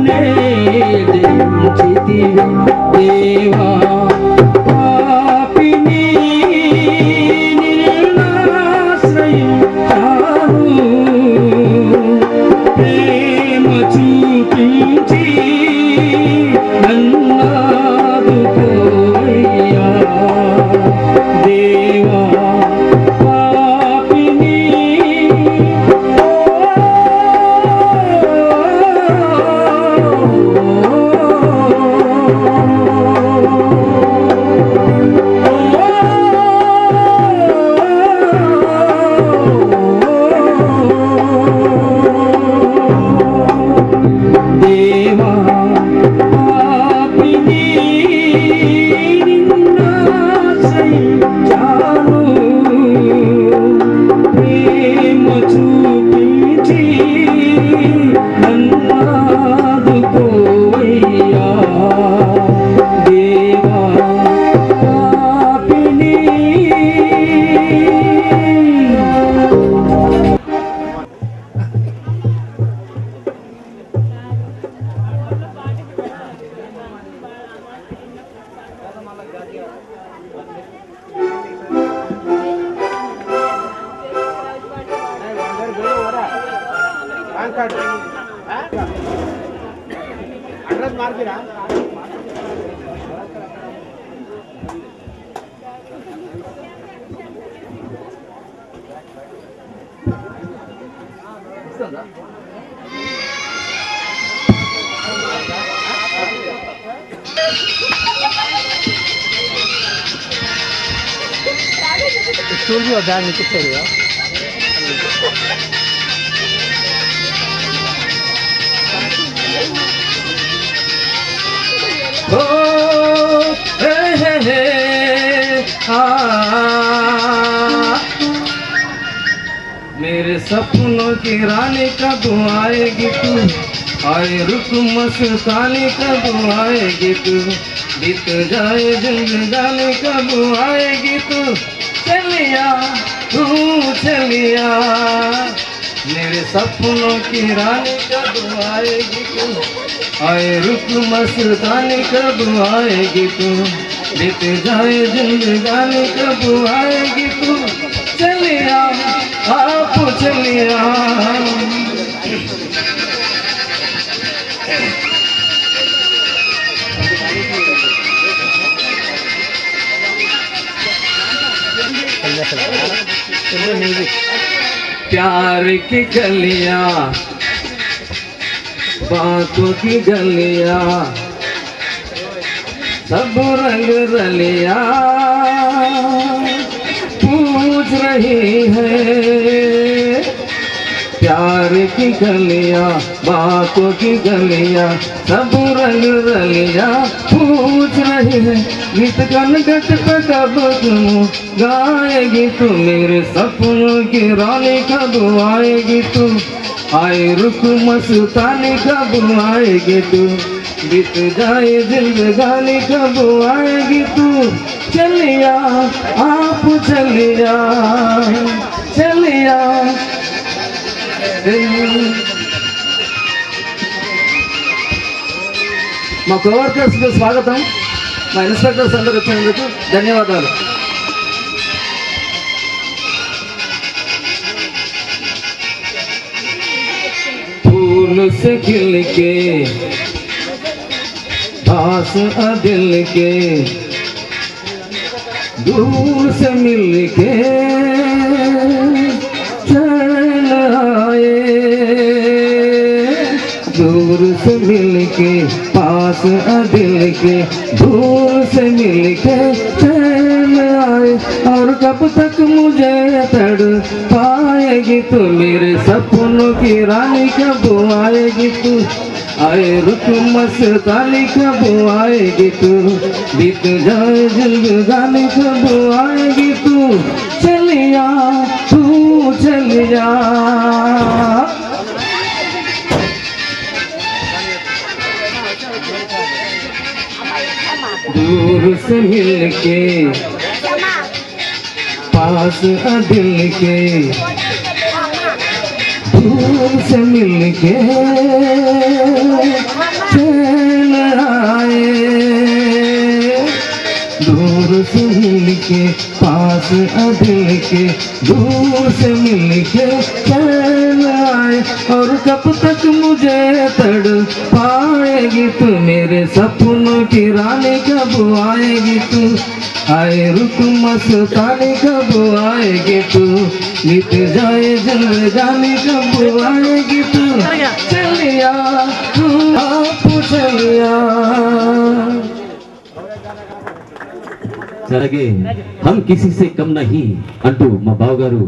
నే జయించితివి దేవా పాపిని నిన్నాశ్రయించావు ప్రేమ చూపించి నన్నాదుకోవయ్యా దేవా అడ్రస్ మార్పిరా స్టూడియో బ్యాగ్ ఇచ్చేది मेरे सपनों की रानी कब आएगी तू आए रुक मस्तानी कब आएगी तू बीत जाए जिंदगानी कब आएगी तू चलिया तू चलिया मेरे सपनों की रानी कब आएगी तू आए रुक मस्तानी कब आएगी तू बीत जाए जिंदगानी कब आएगी तू चलिया आप चलिया प्यार की गलियां बातों की गलियां सब रंग रलिया पूछ रही है प्यार की गलियां बातों की गलियां सब रंग रलिया पूछ रही है गीत गन गट पे कब तुम गाएगी तू मेरे सपनों की रानी कब आएगी तू आए रुक मस्तानी कब आएगी तू बीत जाए जिंदगानी कब आएगी तू चलिया आप चलिया चलिया మా కోవర్కర్స్కి స్వాగతం మా ఇన్స్పెక్టర్స్ అందరూ వచ్చినందుకు ధన్యవాదాలు फूल से खिल के पास दिल के दूर से मिल के चल आए दूर से मिल के पास दिल के दूर से मिल के चल आए और कब तक मुझे तड़ पाएगी तू मेरे सपनों की रानी कब आएगी तू आए रुक मस्तानी कब आएगी तू बीत जाए जिंदगानी कब आएगी तू चलिया तू चलिया दूर से मिल के पास दिल के दूर से मिल के तड़ पाएगी तू, मेरे सपनों की रानी कब आएगी तू, आए रुक मस्तानी कब आएगी तू, बीत जाए जिंदगानी कब आएगी तू, चलिया तू आप चलिया। అలాగే హమ్ కిసి సే కమ్ నహీ అంటూ మా బావగారు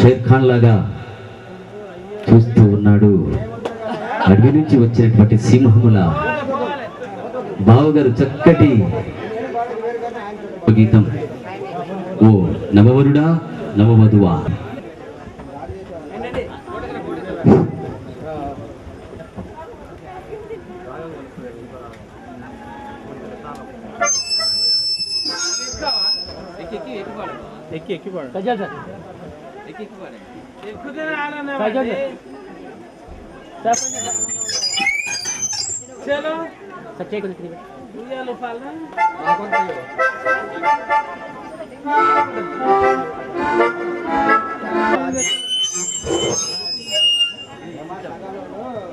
షేర్ ఖాన్ లాగా చూస్తూ ఉన్నాడు. అడవి నుంచి వచ్చినటువంటి సింహముల బావగారు చక్కటి గీతం ఓ నవవరుడా నవవధువా. चलो सच्चे को निकली ये लो पालना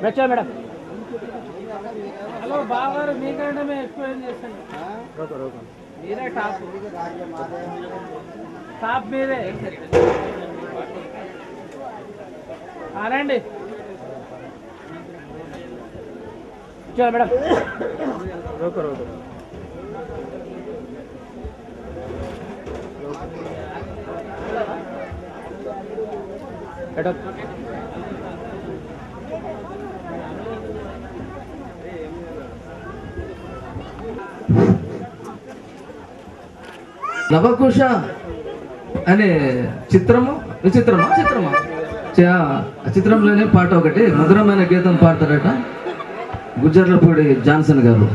बच्चा मैडम हेलो बावर मी करने में एक्सप्लेन చేస్తాను रोको रोको मेरा టాప్ టాప్ మీరే ఆనండి चलो मैडम रोको रोको बैठो లవకుశ అనే చిత్రము చిత్రమా చిత్రంలోనే పాట ఒకటి మధురమైన గీతం పాడతారట గుజ్జర్లపూడి జాన్సన్ గారు.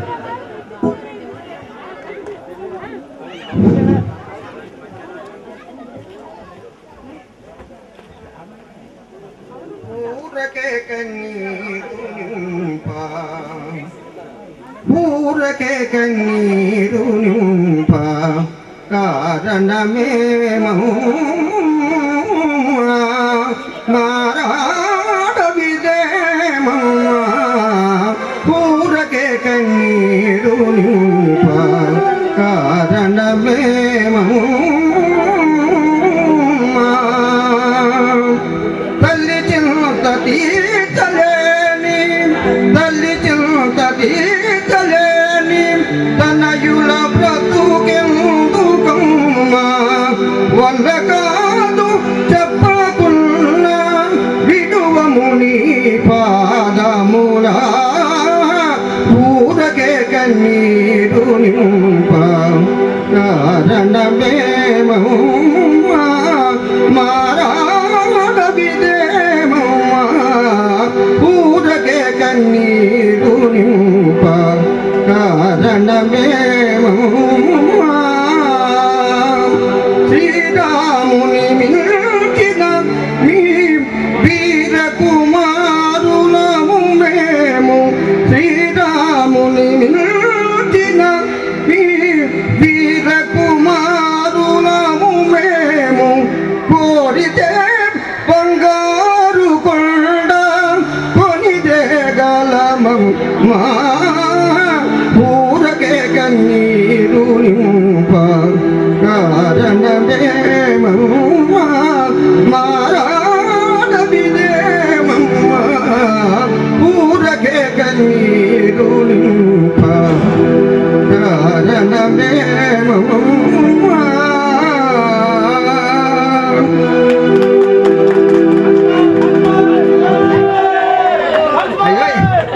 ఊరకే కన్నీరు నింప కారణమేమో మారాడవిదేమో ఊరకే కన్నీరు నింప కారణమేమో తల్లి చింత తీర్చలేని తల్లి చింత తీర్చలేని తనయుల బ్రతుకెందుకమ్మా వల్ల కాదు చెప్పకున్నా విడువము నీ పాదములా ఊరకే కన్నీరు నింప కారణమేమో మారాడవిదేమో ఊరకే కన్నీరు నింప కారణమేమో శ్రీరాముని మించిన మీ వీర కుమారులము మేము శ్రీరాముని మించిన మీ వీర కుమారులము మేము కోరితే బంగారు కొండ కొనిదేగలము మా ఊరకే కన్నీరు నింప కారణమేమో మారాడవిదేమో ఊరకే కన్నీరు నింప కారణమేమో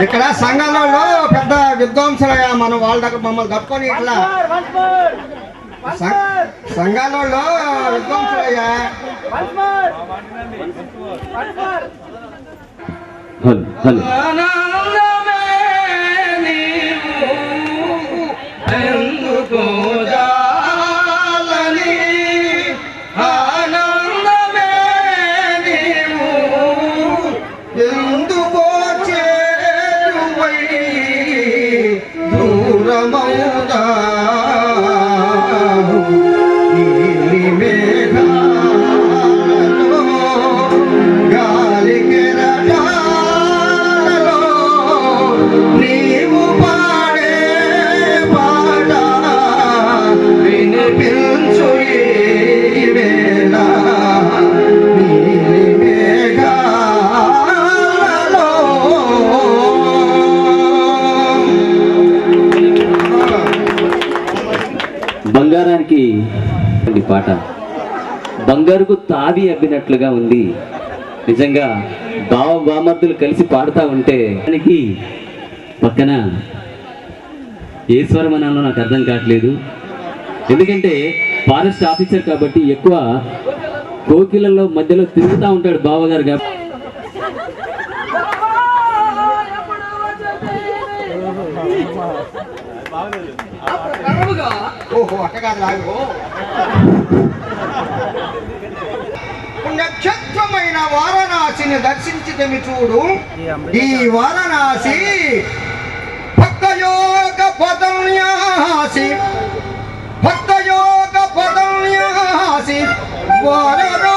ఇక్కడ సంఘంలో పెద్ద విద్వాంసులయ్యా మనం వాళ్ళ దగ్గర మమ్మల్ని కట్టుకొని ఇట్లా సంఘాలలో విద్వాంసులయ్యా దూరమౌదా గాలి కెరటాలలో వినడానికి ఈ పాట బంగారుకు తావి అబ్బినట్లుగా ఉంది. నిజంగా బామర్దులు కలిసి పాడుతూ ఉంటే దానికి పక్కన ఏ స్వరం అనాలో నాకు అర్థం కావట్లేదు. ఎందుకంటే ఫారెస్ట్ ఆఫీసర్ కాబట్టి ఎక్కువ కోకిలలో మధ్యలో తిరుగుతూ ఉంటాడు బావగారు కాబట్టి. ఓహో అట్టగారు పుణ్యక్షేత్రమైన వారణాసిని దర్శించితమి చూడు. ఈ వారణాసి భక్తయోగ పదన్యాసి భక్తయోగ పదన్యాసి వారణాసి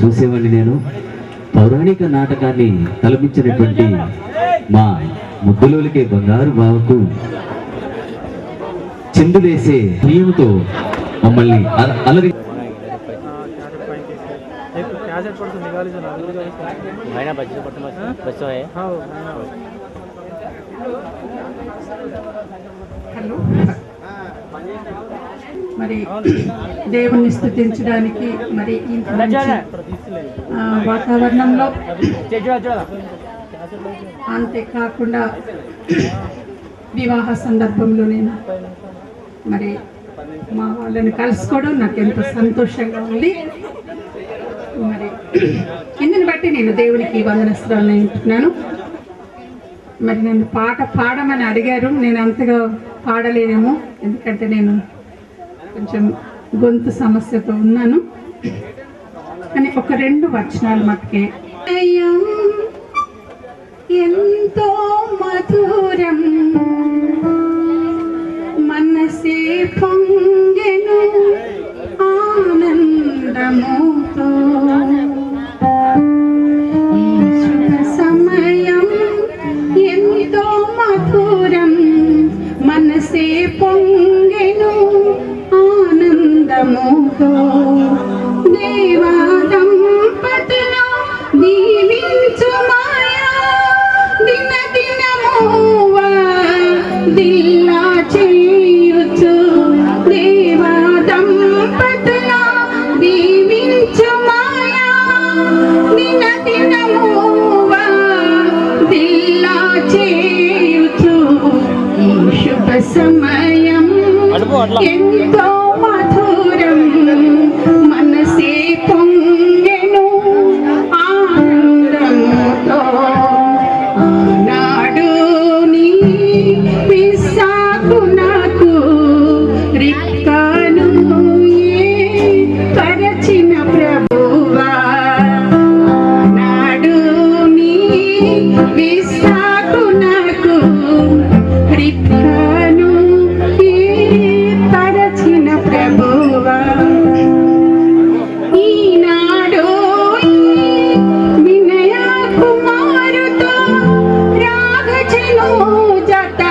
చూసేవాడిని. నేను పౌరాణిక నాటకాన్ని తలపించినటువంటి మా ముద్దులోలికే బంగారు బావకు చిందులేసే ప్రియంతో మమ్మల్ని అలరి మరి దేవుణ్ణి స్తుతించడానికి మరి ఈ వాతావరణంలో అంతేకాకుండా వివాహ సందర్భంలో నేను మరి మా వాళ్ళని కలుసుకోవడం నాకు ఎంతో సంతోషంగా ఉంది. మరి ఇందుని బట్టి నేను దేవునికి వందనస్తురాలు ఉంటున్నాను. మరి నన్ను పాట పాడమని అడిగారు. నేను అంతగా పాడలేనేమో, ఎందుకంటే నేను కొంచెం గొంతు సమస్యతో ఉన్నాను. కానీ ఒక 2 వచనాలు మట్టుకే. ఎంతో మధురం మనసే పొంగెను ఆనందముతో సమయం ఎంతో మధురం మనసే పొంగెను ఆనందముతో దేవా దంపతులు దీవించు మాయా దిన దినమువా దిల్లా చేయుచు దేవా దంపతుల దీవించు మాయా దిన దినమువా దిల్లా చేయుచు ఈ శుభ సమయం ఎంతో మధురం మనసే పొంగెను ఆనందముతో ఆనాడు నీ విశాఖు నాకు రిక్కను పరచిన ప్రభువా ఆనాడు నీ విశాఖు నాకు రిక్కను పరచిన ప్రభువా ఈనాడు వినయ కుమారుతో రాగజను జత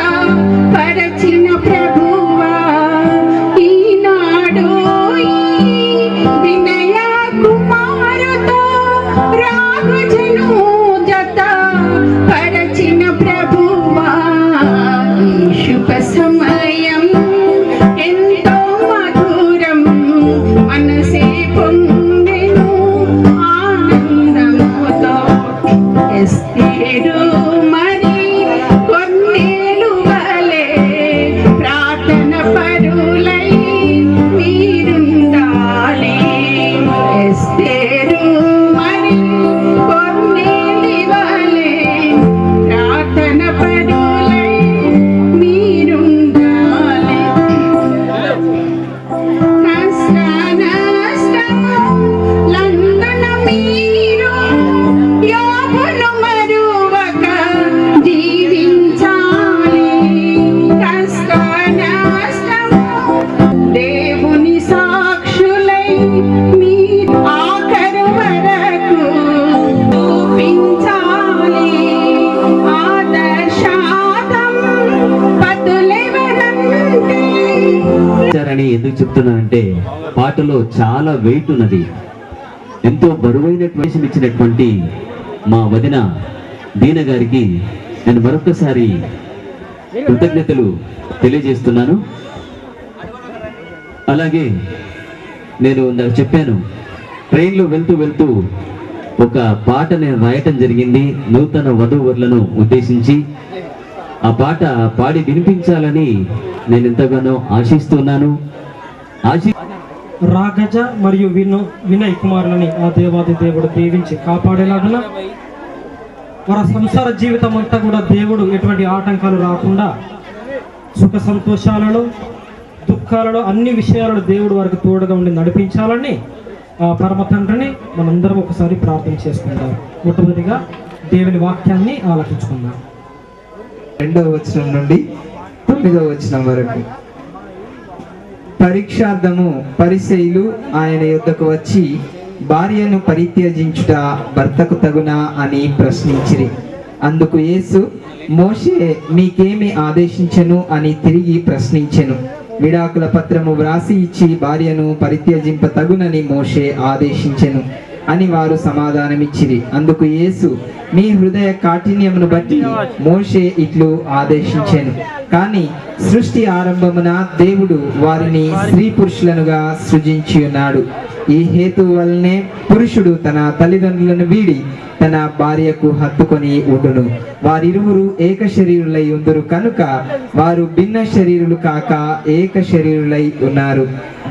పరచిన ప్రభువా ఈనాడు వినయ కుమారుతో రాగజను జత ఎస్తేరు మరి కొన్నేలు వలె ప్రార్థన పరులై మీరుండాలి. ఎస్తేరు మరి కొన్నేలి వలె ప్రార్థన పరులై మీరుండాలి. కష్ట నష్టములందున మీరు యోబును మరువక జీవించాలి. కష్ట నష్టము దేవుని సాక్షులై మీరు ఆఖరు వరకు చూపించాలి. ఆదర్శాతం పతులెవరంటే అని ఎందుకు చెప్తున్నానంటే పాటలో చాలా వెయిట్ ఉన్నది. ఎంతో బరువైనటువంటి ఇచ్చినటువంటి మా వదిన దీన గారికి నేను మరొకసారి కృతజ్ఞతలు తెలియజేస్తున్నాను. అలాగే నేను ఇందాక చెప్పాను, ట్రైన్లో వెళ్తూ ఒక పాట నేను రాయటం జరిగింది నూతన వధూవరులను ఉద్దేశించి. ఆ పాట పాడి వినిపించాలని నేను ఎంతగానో ఆశిస్తున్నాను. రాగజ మరియు వినయ్ కుమారులని ఆ దేవాది దేవుడు దీవించి కాపాడేలాగున వారి సంసార జీవితం అంతా కూడా దేవుడు ఎటువంటి ఆటంకాలు రాకుండా సుఖ సంతోషాలలో దుఃఖాలలో అన్ని విషయాలలో దేవుడు వారికి తోడుగా ఉండి నడిపించాలని ఆ పరమ తండ్రిని మనందరం ఒకసారి ప్రార్థన చేసుకుందాం. మొట్టమొదటిగా దేవుని వాక్యాన్ని ఆలకించుకుందాం. 2వ వచనం నుండి 9వ వచనం వరకు. పరీక్షార్థము పరిసయ్యులు ఆయన యొద్దకు వచ్చి భార్యను పరిత్యజించుట భర్తకు తగునా అని ప్రశ్నించిరి. అందుకు యేసు, మోషే మీకేమి ఆదేశించెను అని తిరిగి ప్రశ్నించెను. విడాకుల పత్రము వ్రాసి ఇచ్చి భార్యను పరిత్యజింప తగునని మోషే ఆదేశించెను అని వారు సమాధానమిచ్చిరి. అందుకు యేసు, మీ హృదయ కాఠిన్యమును బట్టి మోషే ఇట్లు ఆదేశించెను. కానీ సృష్టి ఆరంభమున దేవుడు వారిని స్త్రీ పురుషులనుగా సృజించి ఉన్నాడు. ఈ హేతు వల్లనే పురుషుడు తన తల్లిదండ్రులను వీడి తన భార్యకు హత్తుకొని ఉండును. వారిరువురు ఏక శరీరులై ఉందురు కనుక వారు భిన్న శరీరులు కాక ఏక శరీరులై ఉన్నారు.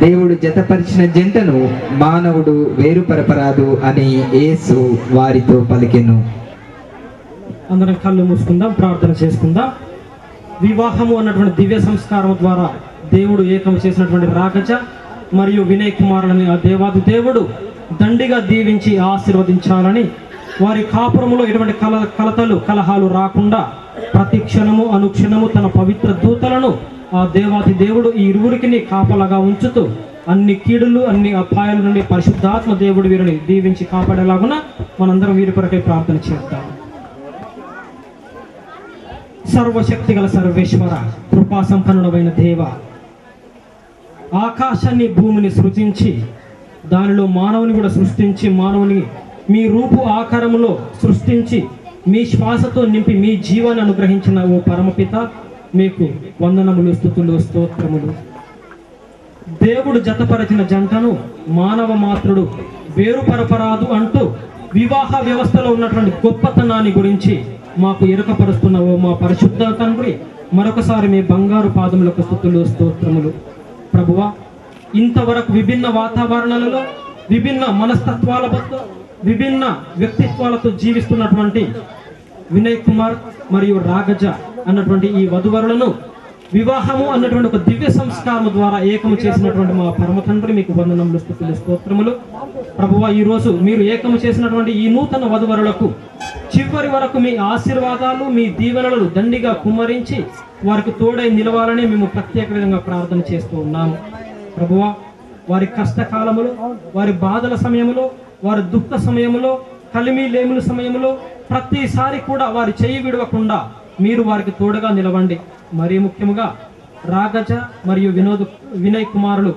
దేవుడు జతపరిచిన జంటను మానవుడు వేరుపరపరాదు అని యేసు వారితో పలికెను. అందరం కళ్ళు మూసుకుందాం, ప్రార్థన చేసుకుందాం. వివాహము అన్నటువంటి దివ్య సంస్కారం ద్వారా దేవుడు ఏకం చేసినటువంటి రాగజ మరియు వినయ్ కుమారులని ఆ దేవాది దేవుడు దండిగా దీవించి ఆశీర్వదించాలని, వారి కాపురములో ఎటువంటి కలహాలు రాకుండా ప్రతి క్షణము అనుక్షణము తన పవిత్ర దూతలను ఆ దేవాది దేవుడు ఈ ఇరువురికి కాపలాగా ఉంచుతూ అన్ని కీడులు అన్ని అపాయాల నుండి పరిశుద్ధాత్మ దేవుడు వీరిని దీవించి కాపాడేలాగున మనందరం వీరి కొరకై ప్రార్థన చేద్దాం. సర్వశక్తి గల సర్వేశ్వర, కృపా సంపన్నుడమైన దేవ, ఆకాశాన్ని భూమిని సృజించి దానిలో మానవుని కూడా సృష్టించి మానవుని మీ రూపు ఆకారములో సృష్టించి మీ శ్వాసతో నింపి మీ జీవాన్ని అనుగ్రహించిన ఓ పరమపిత, మీకు వందనములు, స్తుతులు, స్తోత్రములు. దేవుడు జతపరచిన జంటను మానవ మాత్రుడు వేరుపరపరాదు అంటూ వివాహ వ్యవస్థలో ఉన్నటువంటి గొప్పతనాన్ని గురించి మాకు ఎరుకపరుస్తున్న ఓ మా పరిశుద్ధ తండ్రి, మరొకసారి మీ బంగారు పాదములకు స్తుతులు, స్తోత్రములు. ప్రభువా, ఇంతవరకు విభిన్న వాతావరణాలలో విభిన్న మనస్తత్వాలతో విభిన్న వ్యక్తిత్వాలతో జీవిస్తున్నటువంటి వినయ్ కుమార్ మరియు రాగజ అన్నటువంటి ఈ వధువరులను వివాహము అన్నటువంటి ఒక దివ్య సంస్కారం ద్వారా ఏకము చేసినటువంటి మా పరమ తండ్రి, మీకు వందనములు, స్తుతులు, స్తోత్రములు. ప్రభువా, ఈరోజు మీరు ఏకము చేసినటువంటి ఈ నూతన వధువరులకు చివరి వరకు మీ ఆశీర్వాదాలు, మీ దీవెనలు దండిగా కుమ్మరించి వారికి తోడై నిలవాలని మేము ప్రత్యేక విధంగా ప్రార్థన చేస్తూ ఉన్నాము. ప్రభువా, వారి కష్టకాలములో, వారి బాధల సమయంలో, వారి దుఃఖ సమయంలో, కలిమి లేముల సమయంలో ప్రతిసారి కూడా వారి చేయి విడవకుండా మీరు వారికి తోడుగా నిలవండి. మరీ ముఖ్యముగా రాగజ మరియు వినయ్ కుమారులు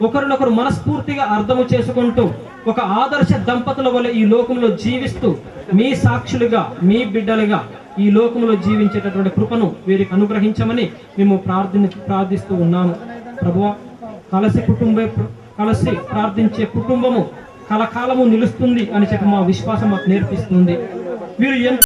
ఒకరినొకరు మనస్ఫూర్తిగా అర్థము చేసుకుంటూ ఒక ఆదర్శ దంపతుల వలె ఈ లోకంలో జీవిస్తూ మీ సాక్షులుగా, మీ బిడ్డలుగా ఈ లోకంలో జీవించేటటువంటి కృపను వీరికి అనుగ్రహించమని మేము ప్రార్థిస్తూ ఉన్నాము. ప్రభువా, కలిసి ప్రార్థించే కుటుంబము కలకాలము నిలుస్తుంది అని చెప్పి మా విశ్వాసం మాకు నేర్పిస్తుంది. వీరు ఎంత